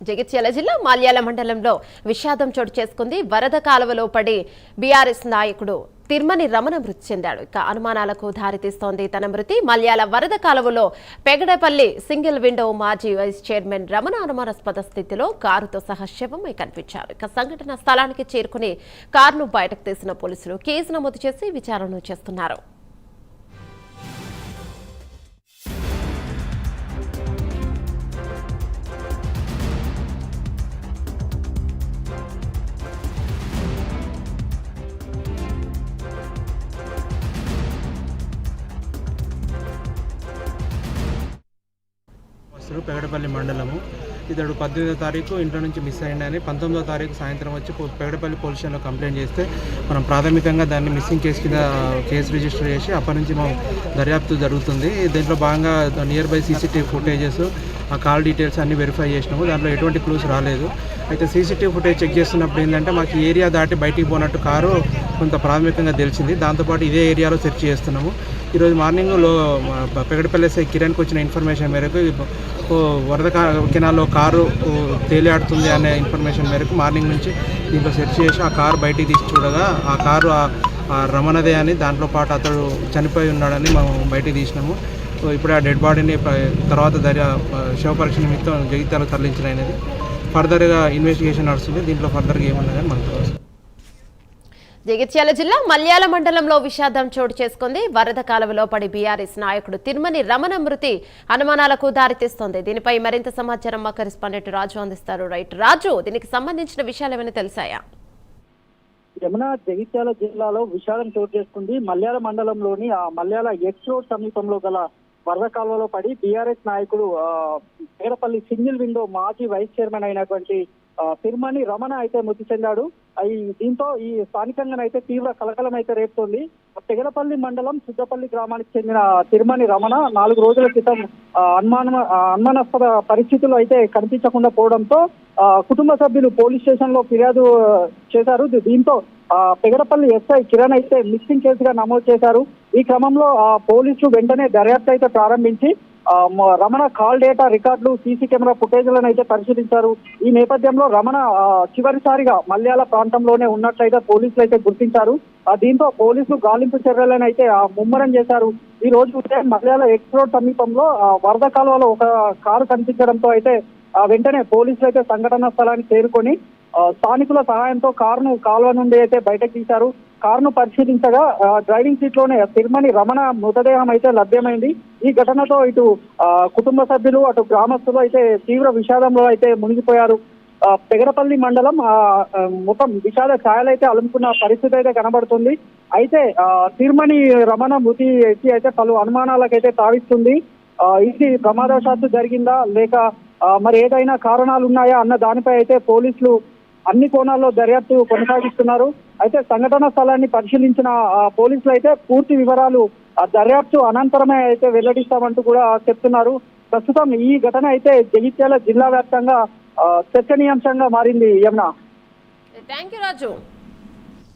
జగిత్యాల జిల్లా మాల్యాల మండలంలో విషాదం చోటు చేసుకుంది. వరద కాలువలో పడి బీఆర్ఎస్ నాయకుడు తిర్మని రమణ మృతి చెందాడు. ఇక అనుమానాలకు దారితీస్తోంది తన మృతి. మల్యాల వరద కాలువలో పెగడపల్లి సింగిల్ విండో మాజీ వైస్ చైర్మన్ రమణ అనుమానాస్పద స్థితిలో కారుతో సహా శవమై కనిపించారు. ఇక సంఘటన స్థలానికి చేరుకుని కారును బయటకు తీసిన పోలీసులు కేసు నమోదు చేసి విచారణ చేస్తున్నారు. పెగడపల్లి మండలము. ఇతడు 18వ తారీఖు ఇంట్లో నుంచి మిస్ అయ్యిందని 19వ తారీఖు సాయంత్రం వచ్చి పెగడపల్లి పోలీస్ స్టేషన్లో కంప్లైంట్ చేస్తే మనం ప్రాథమికంగా దాన్ని మిస్సింగ్ కేసు కింద కేసు రిజిస్టర్ చేసి అప్పటి నుంచి మనం దర్యాప్తు జరుగుతుంది. దీంట్లో భాగంగా నియర్ బై సీసీటీవీ ఫుటేజెస్, ఆ కాల్ డీటెయిల్స్ అన్నీ వెరిఫై చేసినాము. దాంట్లో ఎటువంటి క్లూస్ రాలేదు. అయితే సీసీటీవీ ఫుటేజ్ చెక్ చేస్తున్నప్పుడు ఏంటంటే మాకు ఏరియా దాటి బయటికి పోయినట్టు కారు కొంత ప్రాథమికంగా తెలిసింది. దాంతోపాటు ఇదే ఏరియాలో సెర్చ్ చేస్తున్నాము. ఈరోజు మార్నింగ్లో పెగడపల్లి ఎస్ఐ కిరణ్కి వచ్చిన ఇన్ఫర్మేషన్ మేరకు వరద కెనాల్లో కారు తేలియాడుతుంది అనే ఇన్ఫర్మేషన్ మేరకు మార్నింగ్ నుంచి దీంట్లో సెర్చ్ చేసి ఆ కారు బయటికి తీసి చూడగా ఆ కారు రమణదే అని, దాంట్లో పాటు అతడు చనిపోయి ఉన్నాడని మనం బయటికి తీసినాము. ఇప్పుడు ఆ డెడ్ బాడీని తర్వాత శవ పరీక్ష నిమిత్తం జగిత్యాలకు తరలించడం ఫర్దర్గా ఇన్వెస్టిగేషన్ నడుస్తుంది. దీంట్లో ఫర్దర్గా ఏమన్నా కానీ మనకు తెలుసు. జగిత్యాల జిల్లా మల్యాల మండలంలో విషాదం చోటు చేసుకుంది. వరద కాలువలో పడి బీఆర్ఎస్ నాయకుడు తిర్మని రమణ మృతి అనుమానాలకు దారితీస్తోంది. దీనిపై మరింత సమాచారం మా కరెస్పాండెంట్ రాజు అందిస్తారు. రైట్ రాజు, దీనికి సంబంధించిన విషయాలు ఏమైనా తెలిసాయా? యమున, జగిత్యాల జిల్లాలో విషాదం చోటు చేసుకుంది. మల్యాల మండలంలోని ఆ మల్యాల ఎక్స్ రోడ్ సమీపంలో గల వరద కాలువలో పడి బీఆర్ఎస్ నాయకుడు పేరపల్లి సింగిల్ విండో మాజీ వైస్ చైర్మన్ అయినటువంటి తిర్మని రమణ అయితే మృతి చెందాడు. దీంతో ఈ స్థానికంగానైతే తీవ్ర కలకలం అయితే రేపుతోంది. పెగడపల్లి మండలం సుద్దపల్లి గ్రామానికి చెందిన తిర్మని రమణ 4 రోజుల క్రితం అనుమానాస్పద పరిస్థితులు అయితే కనిపించకుండా పోవడంతో కుటుంబ సభ్యులు పోలీస్ స్టేషన్ లో ఫిర్యాదు చేశారు. దీంతో పెగడపల్లి ఎస్ఐ కిరణ్ అయితే మిస్సింగ్ కేసుగా నమోదు చేశారు. ఈ క్రమంలో పోలీసులు వెంటనే దర్యాప్తు అయితే ప్రారంభించి రమణ కాల్ డేటా రికార్డులు, సీసీ కెమెరా ఫుటేజ్లను అయితే పరిశీలించారు. ఈ నేపథ్యంలో రమణ చివరిసారిగా మల్యాల ప్రాంతంలోనే ఉన్నట్లయితే పోలీసులు అయితే గుర్తించారు. దీంతో పోలీసులు గాలింపు చర్యలను అయితే ముమ్మరం చేశారు. ఈ రోజు ఉదయం మల్యాల ఎక్స్ రోడ్ సమీపంలో వరద కాలువలో ఒక కారు కనిపించడంతో అయితే వెంటనే పోలీసులు అయితే సంఘటనా స్థలానికి చేరుకొని స్థానికుల సహాయంతో కారును కాలువ నుండి అయితే బయటకు తీశారు. కారును పరిశీలించగా డ్రైవింగ్ సీట్ లోనే తిర్మని రమణ మృతదేహం అయితే లభ్యమైంది. ఈ ఘటనతో ఇటు కుటుంబ సభ్యులు, అటు గ్రామస్తులు అయితే తీవ్ర విషాదంలో అయితే మునిగిపోయారు. పెగడపల్లి మండలం మొత్తం విషాద ఛాయలైతే అలుముకున్న పరిస్థితి అయితే కనబడుతుంది. అయితే తిర్మని రమణ మృతి అయితే పలు అనుమానాలకైతే తావిస్తుంది. ఇది ప్రమాదవశాత్తు జరిగిందా లేక మరి ఏదైనా కారణాలు ఉన్నాయా అన్న దానిపై అయితే పోలీసులు అన్ని కోణాల్లో దర్యాప్తు కొనసాగిస్తున్నారు. అయితే సంఘటన స్థలాన్ని పరిశీలించిన పోలీసులు అయితే పూర్తి వివరాలు దర్యాప్తు అనంతరమే అయితే వెల్లడిస్తామంటూ కూడా చెప్తున్నారు. ప్రస్తుతం ఈ ఘటన అయితే జగిత్యాల జిల్లా వ్యాప్తంగా చర్చనీయాంశంగా మారింది. యమున, థాంక్యూ రాజు.